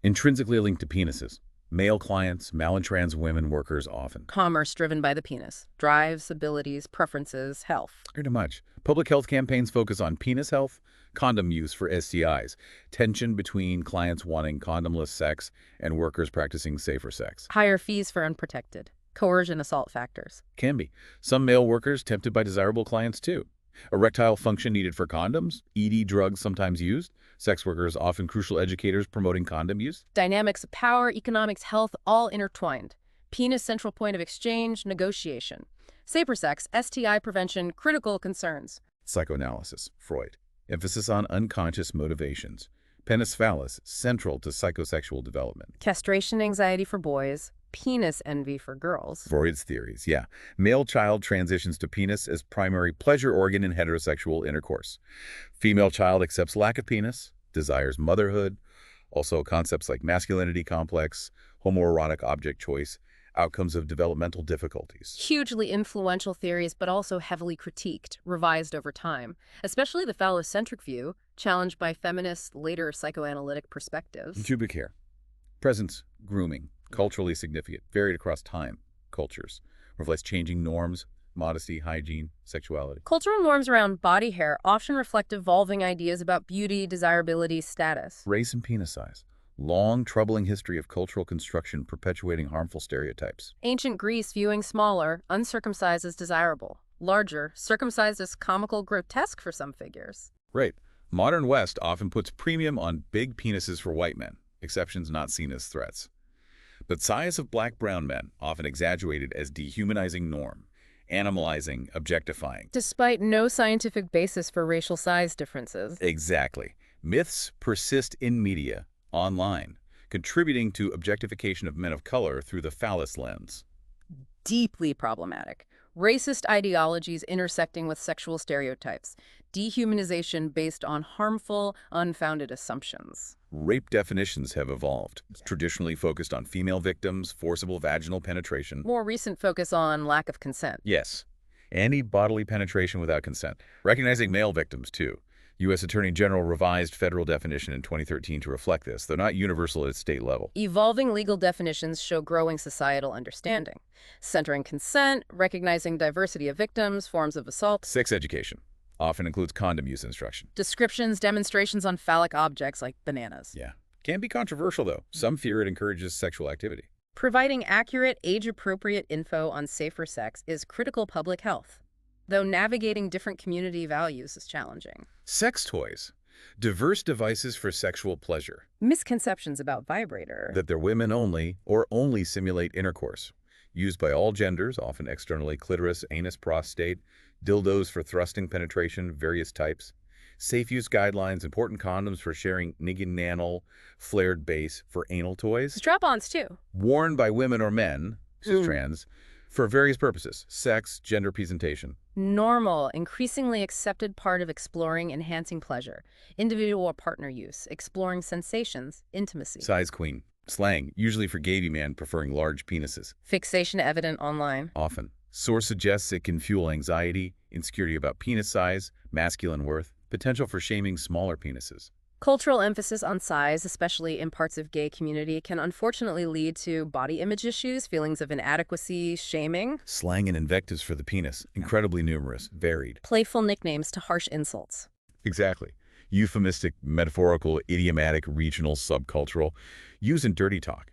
Intrinsically linked to penises. Male clients, malentrans women workers often. Commerce driven by the penis. Drives, abilities, preferences, health. Pretty much. Public health campaigns focus on penis health, condom use for STIs, tension between clients wanting condomless sex and workers practicing safer sex. Higher fees for unprotected. Coercion assault factors. Can be. Some male workers tempted by desirable clients too. Erectile function needed for condoms, ED drugs sometimes used, sex workers often crucial educators promoting condom use. Dynamics of power, economics, health, all intertwined. Penis central point of exchange, negotiation. Safer sex, STI prevention, critical concerns. Psychoanalysis, Freud. Emphasis on unconscious motivations. Penis phallus, central to psychosexual development. Castration anxiety for boys. Penis envy for girls. Freud's theories, yeah. Male child transitions to penis as primary pleasure organ in heterosexual intercourse. Female child accepts lack of penis, desires motherhood. Also concepts like masculinity complex, homoerotic object choice, outcomes of developmental difficulties. Hugely influential theories, but also heavily critiqued, revised over time, especially the phallocentric view, challenged by feminist, later psychoanalytic perspectives. Pubic hair. Presence, grooming, culturally significant, varied across time, cultures, reflects changing norms, modesty, hygiene, sexuality. Cultural norms around body hair often reflect evolving ideas about beauty, desirability, status. Race and penis size. Long, troubling history of cultural construction perpetuating harmful stereotypes. Ancient Greece viewing smaller, uncircumcised as desirable. larger, circumcised as comical grotesque for some figures. Right. Modern West often puts premium on big penises for white men, exceptions not seen as threats. But size of black-brown men often exaggerated as dehumanizing norm, animalizing, objectifying. Despite no scientific basis for racial size differences. Exactly. Myths persist in media, online, contributing to objectification of men of color through the phallus lens. Deeply problematic. Racist ideologies intersecting with sexual stereotypes. Dehumanization based on harmful, unfounded assumptions. Rape definitions have evolved, traditionally focused on female victims, forcible vaginal penetration. More recent focus on lack of consent. Yes, any bodily penetration without consent. Recognizing male victims, too. U.S. Attorney General revised federal definition in 2013 to reflect this, though not universal at state level. Evolving legal definitions show growing societal understanding, centering consent, recognizing diversity of victims, forms of assault. Sex education often includes condom use instruction. Descriptions, demonstrations on phallic objects like bananas. Yeah. Can be controversial, though. Some fear it encourages sexual activity. Providing accurate, age-appropriate info on safer sex is critical public health, though navigating different community values is challenging. Sex toys. Diverse devices for sexual pleasure. Misconceptions about vibrator. That they're women only or only simulate intercourse. Used by all genders, often externally clitoris, anus, prostate, dildos for thrusting penetration, various types. Safe use guidelines, important condoms for sharing niginanal, flared base for anal toys. Strap-ons, too. Worn by women or men, trans, for various purposes, sex, gender presentation. Normal, increasingly accepted part of exploring enhancing pleasure. Individual or partner use, exploring sensations, intimacy. Size queen. Slang, usually for gay men preferring large penises. Fixation evident online. Often. Source suggests it can fuel anxiety, insecurity about penis size, masculine worth, potential for shaming smaller penises. Cultural emphasis on size, especially in parts of gay community, can unfortunately lead to body image issues, feelings of inadequacy, shaming. Slang and invectives for the penis, incredibly numerous, varied. Playful nicknames to harsh insults. Exactly. Euphemistic, metaphorical, idiomatic, regional, subcultural, used in dirty talk,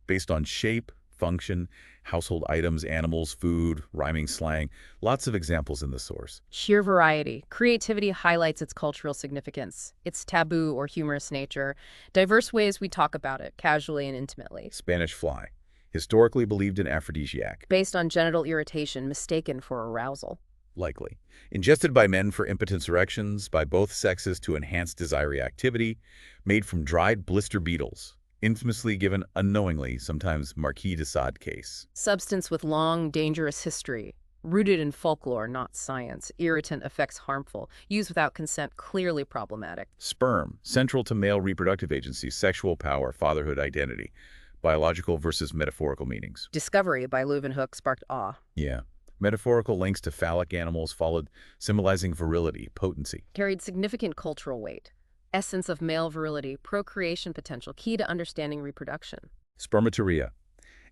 based on shape, function, household items, animals, food, rhyming slang. Lots of examples in the source. Sheer variety. Creativity highlights its cultural significance, its taboo or humorous nature, diverse ways we talk about it, casually and intimately. Spanish fly, historically believed an aphrodisiac. Based on genital irritation mistaken for arousal. Likely. Ingested by men for impotence erections, by both sexes to enhance desire reactivity, made from dried blister beetles. Infamously given unknowingly, sometimes Marquis de Sade case. Substance with long, dangerous history. Rooted in folklore, not science. Irritant, effects harmful. Used without consent, clearly problematic. Sperm, central to male reproductive agency, sexual power, fatherhood identity. Biological versus metaphorical meanings. Discovery by Leeuwenhoek sparked awe. Yeah. Metaphorical links to phallic animals followed, symbolizing virility, potency. Carried significant cultural weight. Essence of male virility, procreation potential, key to understanding reproduction. Spermaturia,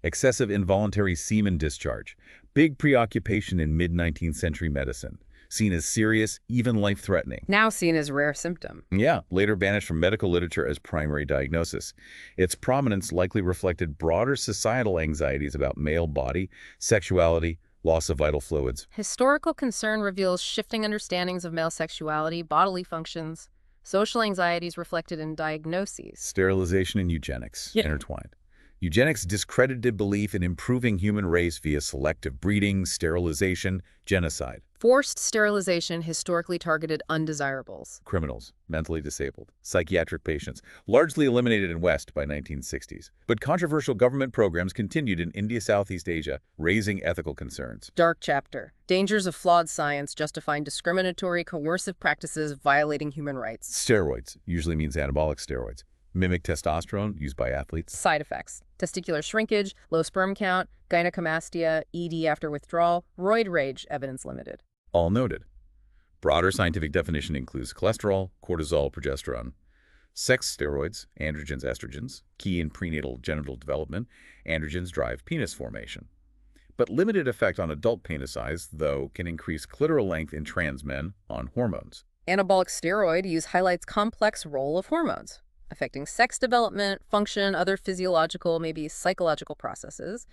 excessive involuntary semen discharge, big preoccupation in mid-19th century medicine, seen as serious, even life-threatening. Now seen as rare symptom. Yeah, later banished from medical literature as primary diagnosis. Its prominence likely reflected broader societal anxieties about male body, sexuality, loss of vital fluids. Historical concern reveals shifting understandings of male sexuality, bodily functions, social anxieties reflected in diagnoses. Sterilization and eugenics intertwined. Eugenics discredited belief in improving human race via selective breeding, sterilization, genocide. Forced sterilization historically targeted undesirables. Criminals, mentally disabled, psychiatric patients, largely eliminated in West by 1960s. But controversial government programs continued in India, Southeast Asia, raising ethical concerns. Dark chapter. Dangers of flawed science justifying discriminatory, coercive practices violating human rights. Steroids, usually means anabolic steroids. Mimic testosterone, used by athletes. Side effects. Testicular shrinkage, low sperm count, gynecomastia, ED after withdrawal, roid rage, evidence limited. All noted. Broader scientific definition includes cholesterol, cortisol, progesterone, sex steroids, androgens, estrogens, key in prenatal genital development. Androgens drive penis formation. But limited effect on adult penis size, though, can increase clitoral length in trans men on hormones. Anabolic steroid use highlights complex role of hormones, affecting sex development, function, other physiological, maybe psychological processes.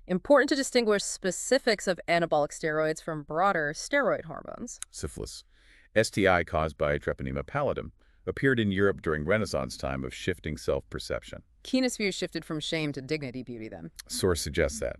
Important to distinguish specifics of anabolic steroids from broader steroid hormones. Syphilis, STI caused by Treponema pallidum, appeared in Europe during Renaissance time of shifting self-perception. Keenest views shifted from shame to dignity beauty then. Source suggests that.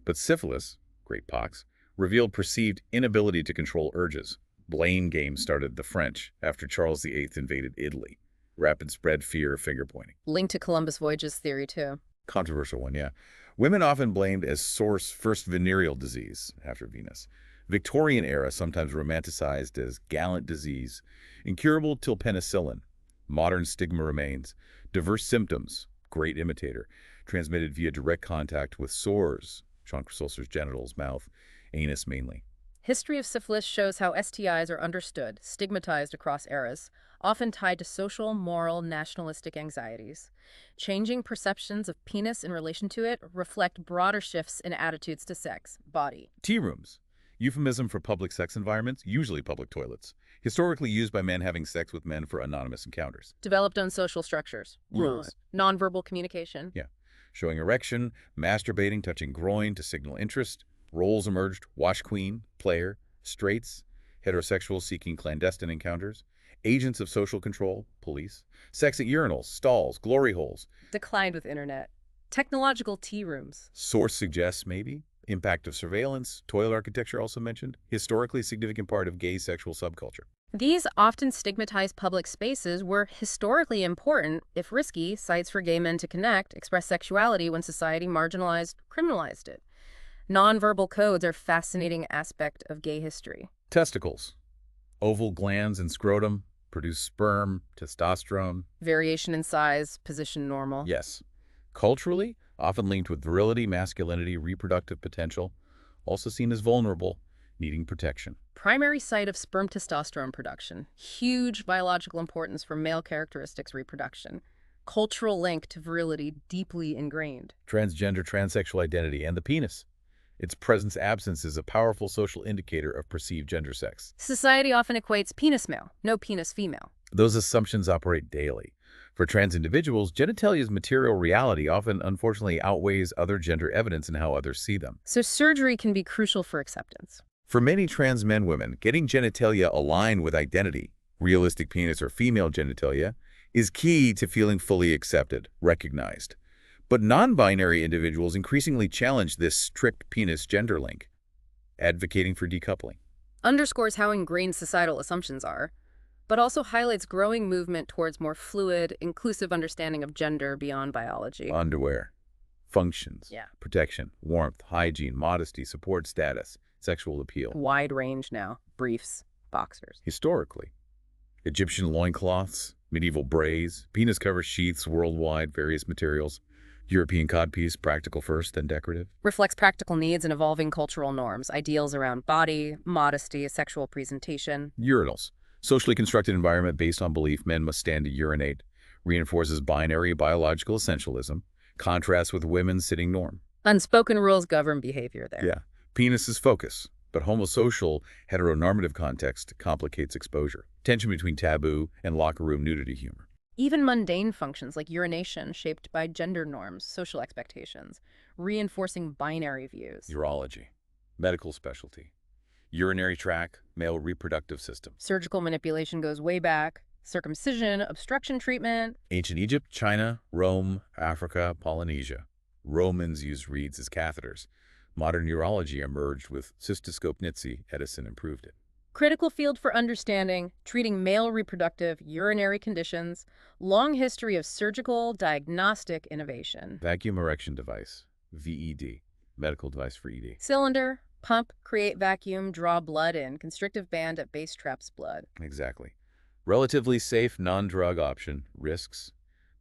But syphilis, great pox, revealed perceived inability to control urges. Blame games started the French after Charles VIII invaded Italy. Rapid spread fear of finger-pointing. Linked to Columbus Voyage's theory, too. Controversial one, yeah. Women often blamed as source first venereal disease after Venus. Victorian era sometimes romanticized as gallant disease. Incurable till penicillin. Modern stigma remains. Diverse symptoms. Great imitator. Transmitted via direct contact with sores. Sean Chrysostom's genitals, mouth, anus mainly. History of syphilis shows how STIs are understood, stigmatized across eras, often tied to social, moral, nationalistic anxieties. Changing perceptions of penis in relation to it reflect broader shifts in attitudes to sex, body. Tea rooms. Euphemism for public sex environments, usually public toilets. Historically used by men having sex with men for anonymous encounters. Developed on social structures, rules, nonverbal communication. Yeah. Showing erection, masturbating, touching groin to signal interest. Roles emerged: wash queen, player, straights, heterosexuals seeking clandestine encounters, agents of social control, police, sex at urinals, stalls, glory holes. Declined with internet. Technological tea rooms. Source suggests maybe. Impact of surveillance, toilet architecture also mentioned. Historically significant part of gay sexual subculture. These often stigmatized public spaces were historically important, if risky, sites for gay men to connect, express sexuality when society marginalized, criminalized it. Nonverbal codes are a fascinating aspect of gay history. Testicles. Oval glands and scrotum produce sperm, testosterone. Variation in size, position normal. Yes. Culturally, often linked with virility, masculinity, reproductive potential. Also seen as vulnerable, needing protection. Primary site of sperm testosterone production. Huge biological importance for male characteristics reproduction. Cultural link to virility deeply ingrained. Transgender, transsexual identity, and the penis. Its presence-absence is a powerful social indicator of perceived gender sex. Society often equates penis male, no penis female. Those assumptions operate daily. For trans individuals, genitalia's material reality often, unfortunately, outweighs other gender evidence in how others see them. So surgery can be crucial for acceptance. For many trans men, women, getting genitalia aligned with identity, realistic penis or female genitalia, is key to feeling fully accepted, recognized. But non-binary individuals increasingly challenge this strict penis gender link, advocating for decoupling. Underscores how ingrained societal assumptions are, but also highlights growing movement towards more fluid, inclusive understanding of gender beyond biology. Underwear, functions, Yeah. protection, warmth, hygiene, modesty, support status, sexual appeal. Wide range now. Briefs, boxers. Historically, Egyptian loincloths, medieval braids, penis cover sheaths worldwide, various materials. European codpiece, practical first, then decorative. Reflects practical needs and evolving cultural norms, ideals around body, modesty, sexual presentation. Urinals, socially constructed environment based on belief men must stand to urinate. Reinforces binary biological essentialism. Contrasts with women's sitting norm. Unspoken rules govern behavior there. Yeah. Penis is focus, but homosocial heteronormative context complicates exposure. Tension between taboo and locker room nudity humor. Even mundane functions like urination shaped by gender norms, social expectations, reinforcing binary views. Urology, medical specialty. Urinary tract, male reproductive system. Surgical manipulation goes way back. Circumcision, obstruction treatment. Ancient Egypt, China, Rome, Africa, Polynesia. Romans used reeds as catheters. Modern urology emerged with cystoscope Nitze. Edison improved it. Critical field for understanding, treating male reproductive, urinary conditions, long history of surgical, diagnostic innovation. Vacuum erection device, VED, medical device for ED. Cylinder, pump, create vacuum, draw blood in, constrictive band at base traps blood. Exactly. Relatively safe, non-drug option. Risks: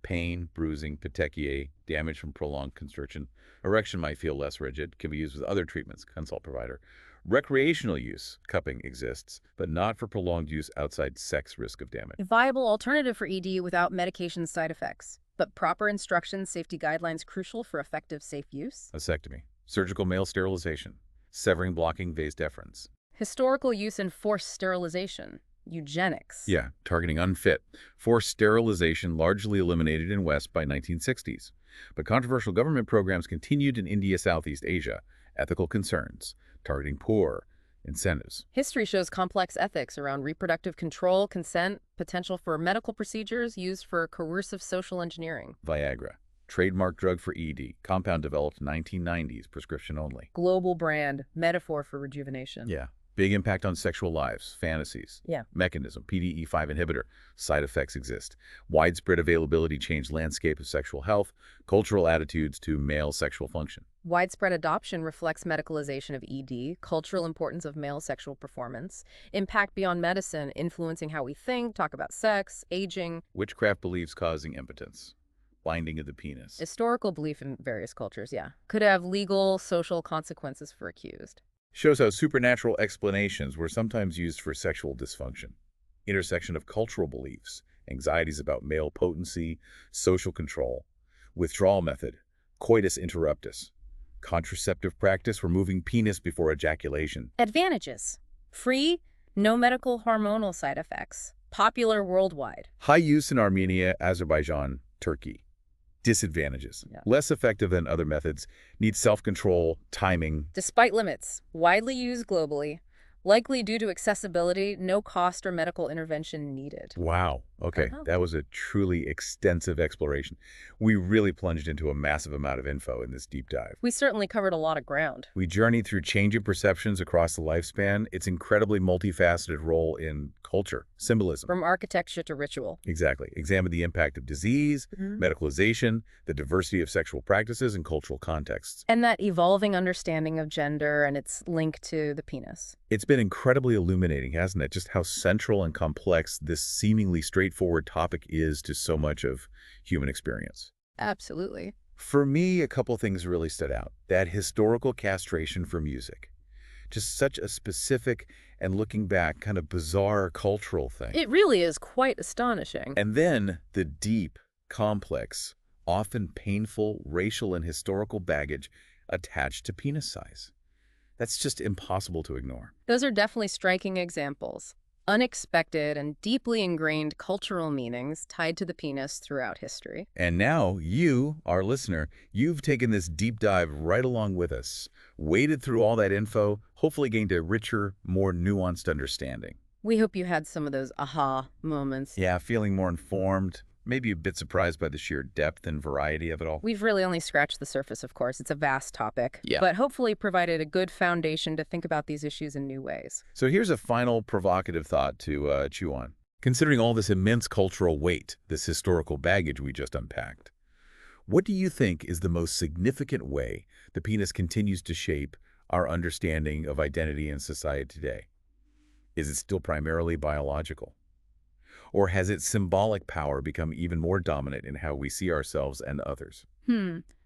pain, bruising, petechiae, damage from prolonged constriction. Erection might feel less rigid, can be used with other treatments. Consult provider. Recreational use, cupping exists, but not for prolonged use outside sex risk of damage. A viable alternative for ED without medication side effects, but proper instructions, safety guidelines crucial for effective, safe use. Vasectomy, surgical male sterilization, severing blocking vas deferens. Historical use in forced sterilization, eugenics. Yeah, targeting unfit. Forced sterilization largely eliminated in West by 1960s. But controversial government programs continued in India, Southeast Asia, ethical concerns, targeting poor, incentives. History shows complex ethics around reproductive control, consent, potential for medical procedures used for coercive social engineering. Viagra, trademark drug for ED, compound developed 1990s, prescription only. Global brand, metaphor for rejuvenation. Yeah. Big impact on sexual lives, fantasies. Yeah. Mechanism, PDE5 inhibitor. Side effects exist. Widespread availability changed landscape of sexual health, cultural attitudes to male sexual function. Widespread adoption reflects medicalization of ED, cultural importance of male sexual performance, impact beyond medicine, influencing how we think, talk about sex, aging, Witchcraft beliefs causing impotence. Binding of the penis. historical belief in various cultures, yeah. Could have legal, social consequences for accused. Shows how supernatural explanations were sometimes used for sexual dysfunction. Intersection of cultural beliefs, anxieties about male potency, social control, withdrawal method, coitus interruptus, contraceptive practice, removing penis before ejaculation. Advantages: free, no medical hormonal side effects, popular worldwide. High use in Armenia, Azerbaijan, Turkey. Disadvantages. Yeah. Less effective than other methods, needs self-control, timing. Despite limits, widely used globally, likely due to accessibility, no cost or medical intervention needed. Wow. Okay, Uh-huh. that was a truly extensive exploration. We really plunged into a massive amount of info in this deep dive. We certainly covered a lot of ground. We journeyed through changing perceptions across the lifespan, its incredibly multifaceted role in culture, symbolism. From architecture to ritual. Exactly. Examined the impact of disease, medicalization, the diversity of sexual practices, and cultural contexts. And that evolving understanding of gender and its link to the penis. It's been incredibly illuminating, hasn't it? Just how central and complex this seemingly straightforward topic is to so much of human experience. Absolutely. For me, a couple things really stood out. That historical castration for music. Just such a specific and, looking back, kind of bizarre cultural thing. It really is quite astonishing. And then the deep, complex, often painful racial and historical baggage attached to penis size. That's just impossible to ignore. Those are definitely striking examples. Unexpected and deeply ingrained cultural meanings tied to the penis throughout history. And now you, our listener, you've taken this deep dive right along with us, waded through all that info, hopefully gained a richer, more nuanced understanding. We hope you had some of those aha moments. Yeah, feeling more informed, maybe a bit surprised by the sheer depth and variety of it all. We've really only scratched the surface, of course. It's a vast topic. Yeah. But hopefully provided a good foundation to think about these issues in new ways. So here's a final provocative thought to chew on. Considering all this immense cultural weight, this historical baggage we just unpacked, what do you think is the most significant way the penis continues to shape our understanding of identity in society today? Is it still primarily biological? Or has its symbolic power become even more dominant in how we see ourselves and others?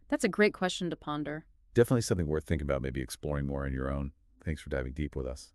That's a great question to ponder. Definitely something worth thinking about, maybe exploring more on your own. Thanks for diving deep with us.